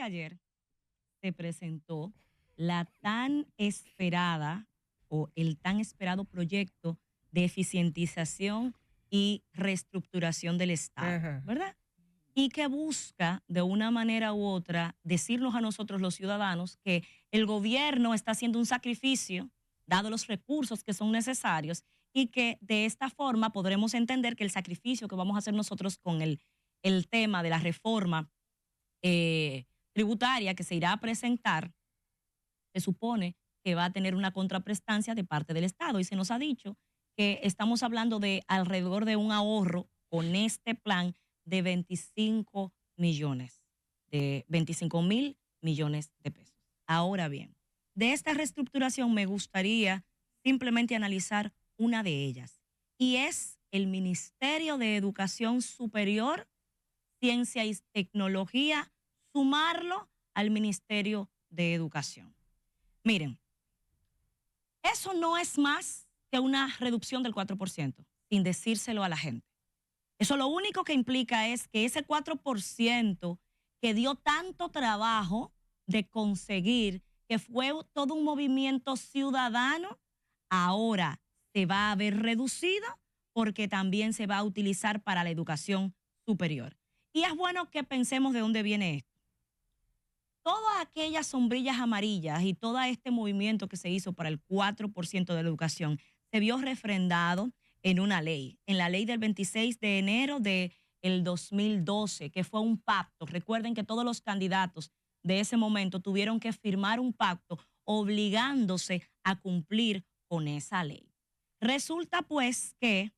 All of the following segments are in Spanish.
de ayer se presentó la tan esperada o el tan esperado proyecto de eficientización y reestructuración del Estado, Ajá. ¿verdad? Y que busca de una manera u otra decirnos a nosotros los ciudadanos que el gobierno está haciendo un sacrificio, dado los recursos que son necesarios, y que de esta forma podremos entender que el sacrificio que vamos a hacer nosotros con el tema de la reforma tributaria que se irá a presentar, se supone que va a tener una contraprestancia de parte del Estado. Y se nos ha dicho que estamos hablando de alrededor de un ahorro con este plan de 25 millones, de 25.000 millones de pesos. Ahora bien, de esta reestructuración me gustaría simplemente analizar una de ellas, y es el Ministerio de Educación Superior, Ciencia y Tecnología, sumarlo al Ministerio de Educación. Miren, eso no es más que una reducción del 4%, sin decírselo a la gente. Eso lo único que implica es que ese 4% que dio tanto trabajo de conseguir, que fue todo un movimiento ciudadano, ahora se va a ver reducido porque también se va a utilizar para la educación superior. Y es bueno que pensemos de dónde viene esto. Todas aquellas sombrillas amarillas y todo este movimiento que se hizo para el 4% de la educación se vio refrendado en una ley, en la ley del 26 de enero del 2012, que fue un pacto. Recuerden que todos los candidatos de ese momento tuvieron que firmar un pacto obligándose a cumplir con esa ley. Resulta pues que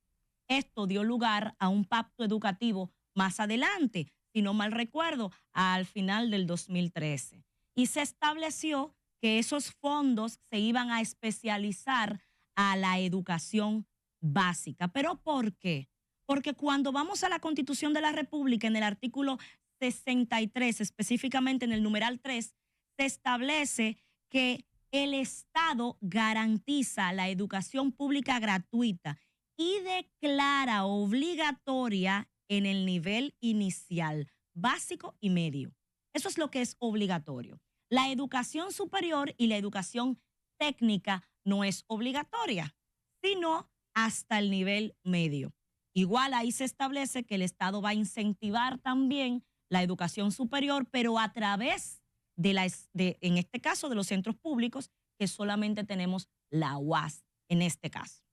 esto dio lugar a un pacto educativo más adelante, si no mal recuerdo, al final del 2013. Y se estableció que esos fondos se iban a especializar a la educación básica. ¿Pero por qué? Porque cuando vamos a la Constitución de la República, en el artículo 63, específicamente en el numeral 3, se establece que el Estado garantiza la educación pública gratuita y declara obligatoria en el nivel inicial, básico y medio. Eso es lo que es obligatorio. La educación superior y la educación técnica no es obligatoria, sino hasta el nivel medio. Igual ahí se establece que el Estado va a incentivar también la educación superior, pero a través en este caso, de los centros públicos, que solamente tenemos la UAS en este caso.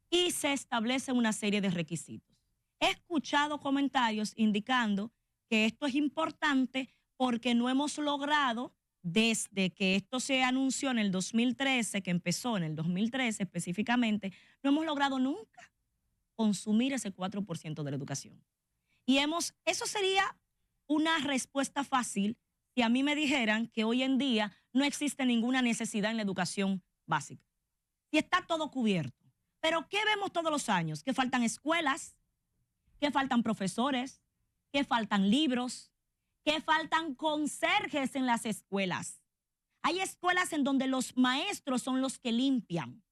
Y se establece una serie de requisitos. He escuchado comentarios indicando que esto es importante porque no hemos logrado, desde que esto se anunció en el 2013, que empezó en el 2013 específicamente, no hemos logrado nunca consumir ese 4% de la educación. Y eso sería una respuesta fácil si a mí me dijeran que hoy en día no existe ninguna necesidad en la educación básica. Y está todo cubierto. Pero ¿qué vemos todos los años? Que faltan escuelas, que faltan profesores, que faltan libros, que faltan conserjes en las escuelas. Hay escuelas en donde los maestros son los que limpian,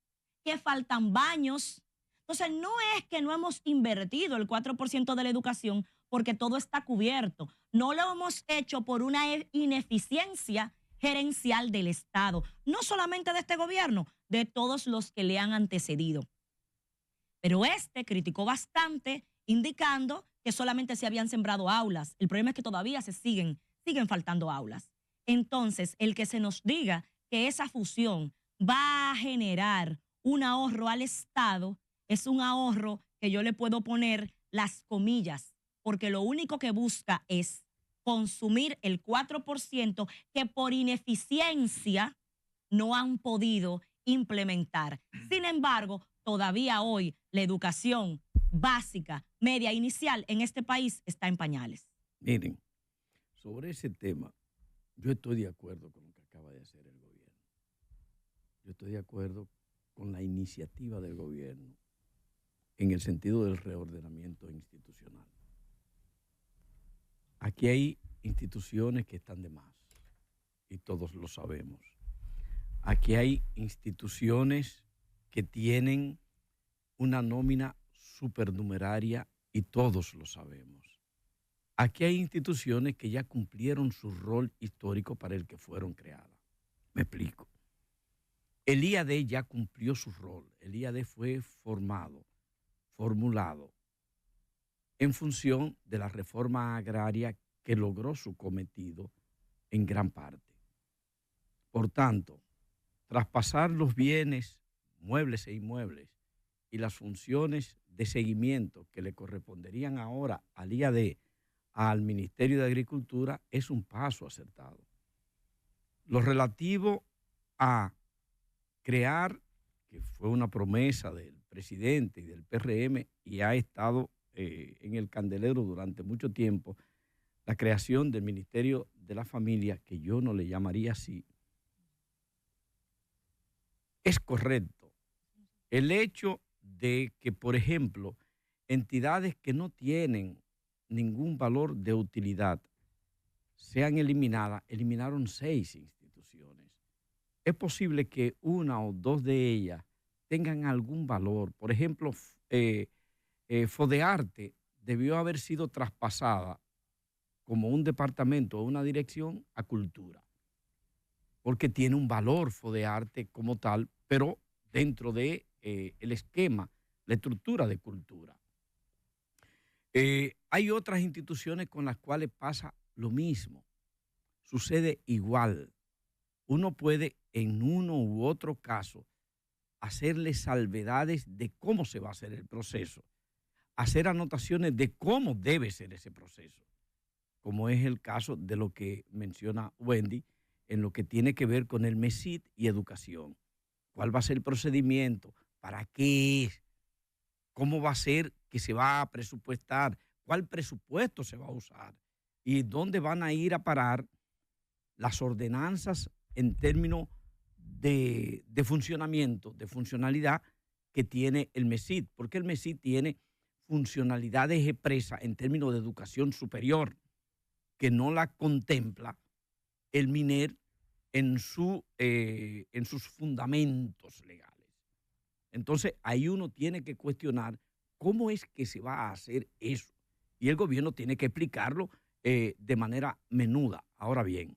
que faltan baños. Entonces, no es que no hemos invertido el 4% de la educación porque todo está cubierto. No lo hemos hecho por una ineficiencia gerencial del Estado, no solamente de este gobierno, de todos los que le han antecedido. Pero este criticó bastante, indicando que solamente se habían sembrado aulas. El problema es que todavía siguen faltando aulas. Entonces, el que se nos diga que esa fusión va a generar un ahorro al Estado, es un ahorro que yo le puedo poner las comillas, porque lo único que busca es consumir el 4% que por ineficiencia no han podido implementar. Sin embargo, todavía hoy la educación básica, media, inicial en este país está en pañales. Miren, sobre ese tema, yo estoy de acuerdo con lo que acaba de hacer el gobierno. Yo estoy de acuerdo con la iniciativa del gobierno en el sentido del reordenamiento institucional. Aquí hay instituciones que están de más, y todos lo sabemos. Aquí hay instituciones que tienen una nómina supernumeraria y todos lo sabemos. Aquí hay instituciones que ya cumplieron su rol histórico para el que fueron creadas. Me explico. El IAD ya cumplió su rol. El IAD fue formulado en función de la reforma agraria que logró su cometido en gran parte. Por tanto, traspasar los bienes, muebles e inmuebles, y las funciones de seguimiento que le corresponderían ahora al IAD, al Ministerio de Agricultura, es un paso acertado. Lo relativo a crear, que fue una promesa del presidente y del PRM y ha estado en el candelero durante mucho tiempo, la creación del Ministerio de la Familia, que yo no le llamaría así, es correcto. El hecho de que, por ejemplo, entidades que no tienen ningún valor de utilidad sean eliminadas, eliminaron 6 instituciones. Es posible que una o dos de ellas tengan algún valor. Por ejemplo, Fodearte debió haber sido traspasada como un departamento o una dirección a Cultura, porque tiene un valor Fodearte como tal, pero dentro de el esquema, la estructura de Cultura. Hay otras instituciones con las cuales pasa lo mismo, sucede igual. Uno puede en uno u otro caso hacerle salvedades de cómo se va a hacer el proceso, hacer anotaciones de cómo debe ser ese proceso, como es el caso de lo que menciona Wendy en lo que tiene que ver con el MESID y educación. ¿Cuál va a ser el procedimiento? ¿Para qué es? ¿Cómo va a ser que se va a presupuestar? ¿Cuál presupuesto se va a usar? ¿Y dónde van a ir a parar las ordenanzas en términos de funcionamiento, de funcionalidad que tiene el MESID? Porque el MESID tiene funcionalidades expresas en términos de educación superior que no la contempla el MINER en sus fundamentos legales. Entonces, ahí uno tiene que cuestionar cómo es que se va a hacer eso. Y el gobierno tiene que explicarlo de manera menuda. Ahora bien,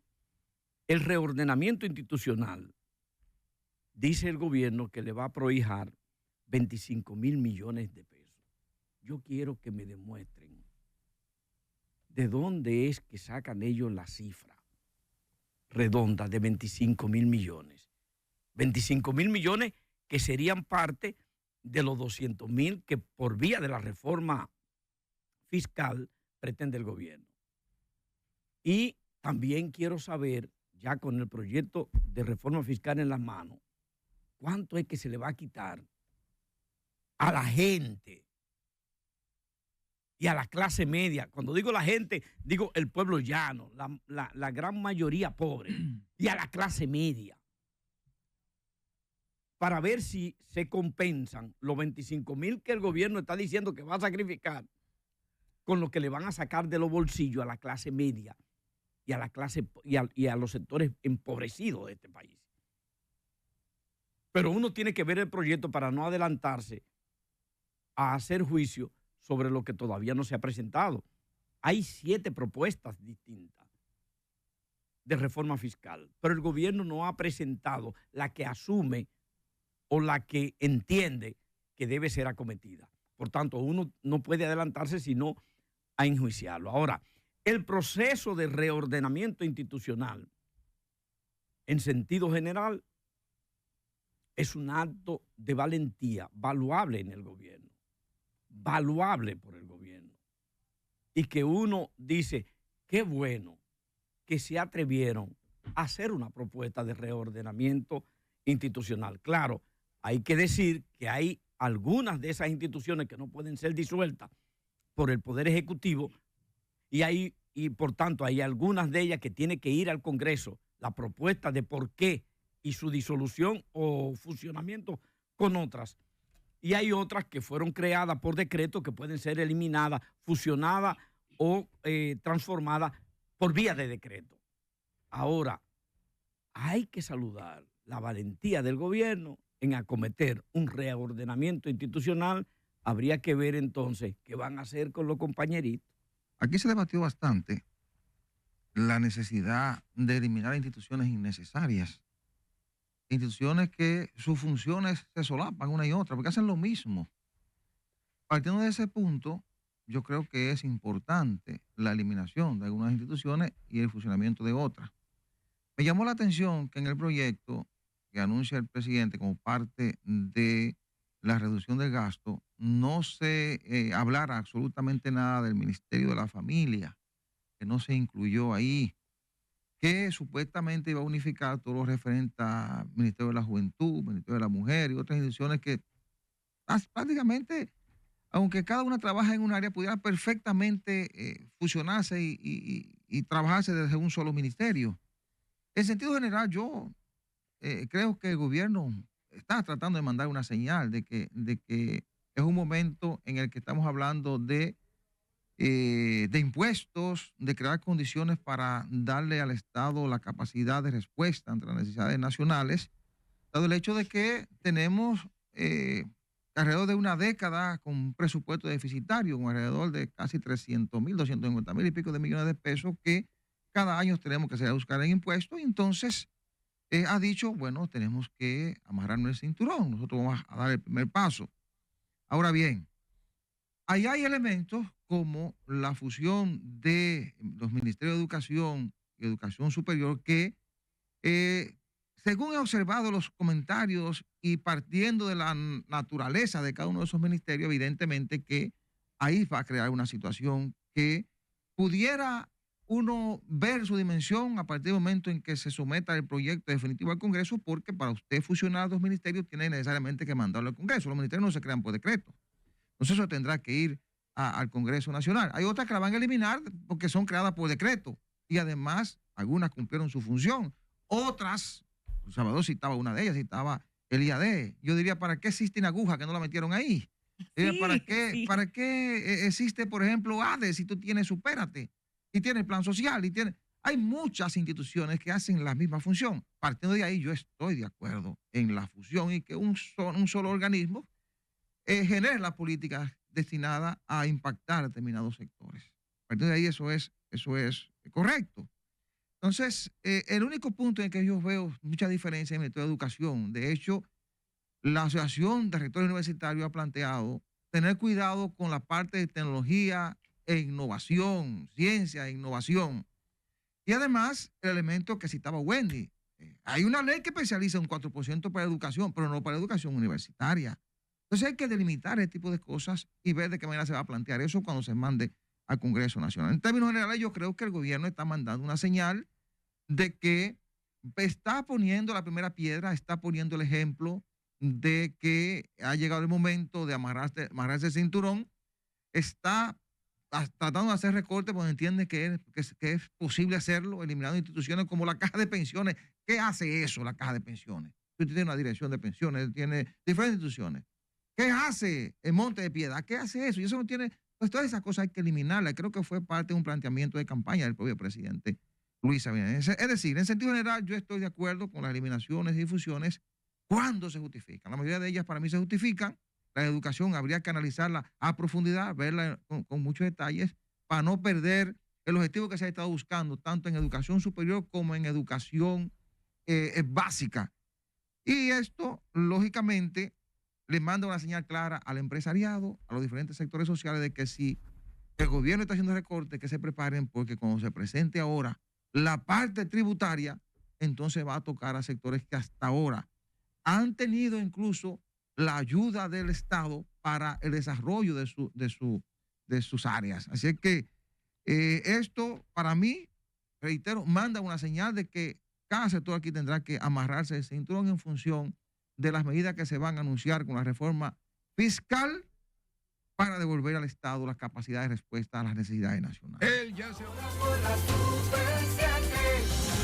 el reordenamiento institucional, dice el gobierno que le va a prohijar 25,000 millones de pesos. Yo quiero que me demuestren de dónde es que sacan ellos la cifra redonda de 25,000 millones. 25,000 millones que serían parte de los 200,000 que por vía de la reforma fiscal pretende el gobierno. Y también quiero saber, ya con el proyecto de reforma fiscal en las manos, cuánto es que se le va a quitar a la gente y a la clase media. Cuando digo la gente, digo el pueblo llano, la gran mayoría pobre, y a la clase media, para ver si se compensan los 25,000 que el gobierno está diciendo que va a sacrificar con lo que le van a sacar de los bolsillos a la clase media y a la clase y a los sectores empobrecidos de este país. Pero uno tiene que ver el proyecto para no adelantarse a hacer juicio sobre lo que todavía no se ha presentado. Hay 7 propuestas distintas de reforma fiscal, pero el gobierno no ha presentado la que asume o la que entiende que debe ser acometida. Por tanto, uno no puede adelantarse sino a enjuiciarlo. Ahora, el proceso de reordenamiento institucional, en sentido general, es un acto de valentía valuable en el gobierno, valuable por el gobierno. Y que uno dice, qué bueno que se atrevieron a hacer una propuesta de reordenamiento institucional. Claro, hay que decir que hay algunas de esas instituciones que no pueden ser disueltas por el Poder Ejecutivo y por tanto hay algunas de ellas que tienen que ir al Congreso la propuesta de por qué y su disolución o fusionamiento con otras. Y hay otras que fueron creadas por decreto que pueden ser eliminadas, fusionadas o transformadas por vía de decreto. Ahora, hay que saludar la valentía del gobierno en acometer un reordenamiento institucional. Habría que ver entonces qué van a hacer con los compañeritos. Aquí se debatió bastante la necesidad de eliminar instituciones innecesarias, instituciones que sus funciones se solapan una y otra, porque hacen lo mismo. Partiendo de ese punto, yo creo que es importante la eliminación de algunas instituciones y el funcionamiento de otras. Me llamó la atención que en el proyecto que anuncia el presidente como parte de la reducción del gasto, no se hablara absolutamente nada del Ministerio de la Familia, que no se incluyó ahí, que supuestamente iba a unificar todo lo referente al Ministerio de la Juventud, Ministerio de la Mujer y otras instituciones que prácticamente, aunque cada una trabaja en un área, pudiera perfectamente fusionarse y trabajarse desde un solo ministerio. En sentido general, yo creo que el gobierno está tratando de mandar una señal de que es un momento en el que estamos hablando de impuestos, de crear condiciones para darle al Estado la capacidad de respuesta ante las necesidades nacionales, dado el hecho de que tenemos alrededor de una década con un presupuesto deficitario, con alrededor de casi 300.000, 250.000 y pico de millones de pesos que cada año tenemos que salir a buscar en impuestos, y entonces ha dicho, bueno, tenemos que amarrarnos el cinturón, nosotros vamos a dar el primer paso. Ahora bien, ahí hay elementos como la fusión de los Ministerios de Educación y Educación Superior que, según he observado los comentarios y partiendo de la naturaleza de cada uno de esos ministerios, evidentemente que ahí va a crear una situación que pudiera uno ver su dimensión a partir del momento en que se someta el proyecto definitivo al Congreso, porque para usted fusionar dos ministerios tiene necesariamente que mandarlo al Congreso. Los ministerios no se crean por decreto. Entonces eso tendrá que ir al Congreso Nacional. Hay otras que la van a eliminar porque son creadas por decreto y además algunas cumplieron su función. Otras, Salvador citaba una de ellas, citaba el IAD. Yo diría, ¿para qué existe una aguja que no la metieron ahí? Sí, ¿Para qué existe, por ejemplo, ADE si tú tienes Supérate y tienes Plan Social y tienes... Hay muchas instituciones que hacen la misma función. Partiendo de ahí, yo estoy de acuerdo en la fusión y que un solo organismo genere las políticas destinadas a impactar a determinados sectores. A partir de ahí eso es correcto. Entonces, el único punto en que yo veo mucha diferencia en el Ministerio de Educación, de hecho, la Asociación de Rectores Universitarios ha planteado tener cuidado con la parte de tecnología e innovación, ciencia e innovación. Y además, el elemento que citaba Wendy, hay una ley que especializa un 4% para educación, pero no para educación universitaria. Entonces hay que delimitar ese tipo de cosas y ver de qué manera se va a plantear eso cuando se mande al Congreso Nacional. En términos generales, yo creo que el gobierno está mandando una señal de que está poniendo la primera piedra, está poniendo el ejemplo de que ha llegado el momento de amarrarse el cinturón, está tratando de hacer recortes porque entiende que es posible hacerlo, eliminando instituciones como la Caja de Pensiones. ¿Qué hace eso la Caja de Pensiones? Usted tiene una dirección de pensiones, tiene diferentes instituciones. ¿Qué hace el Monte de Piedad? ¿Qué hace eso? Y eso no tiene, pues todas esas cosas hay que eliminarlas. Creo que fue parte de un planteamiento de campaña del propio presidente Luis Abinader. Es decir, en sentido general, yo estoy de acuerdo con las eliminaciones y difusiones cuando se justifican. La mayoría de ellas para mí se justifican. La educación habría que analizarla a profundidad, verla con muchos detalles, para no perder el objetivo que se ha estado buscando, tanto en educación superior como en educación básica. Y esto, lógicamente, le manda una señal clara al empresariado, a los diferentes sectores sociales, de que si el gobierno está haciendo recortes, que se preparen, porque cuando se presente ahora la parte tributaria, entonces va a tocar a sectores que hasta ahora han tenido incluso la ayuda del Estado para el desarrollo de sus áreas. Así es que esto, para mí, reitero, manda una señal de que cada sector aquí tendrá que amarrarse el cinturón en función de las medidas que se van a anunciar con la reforma fiscal para devolver al Estado la capacidad de respuesta a las necesidades nacionales. Él ya se...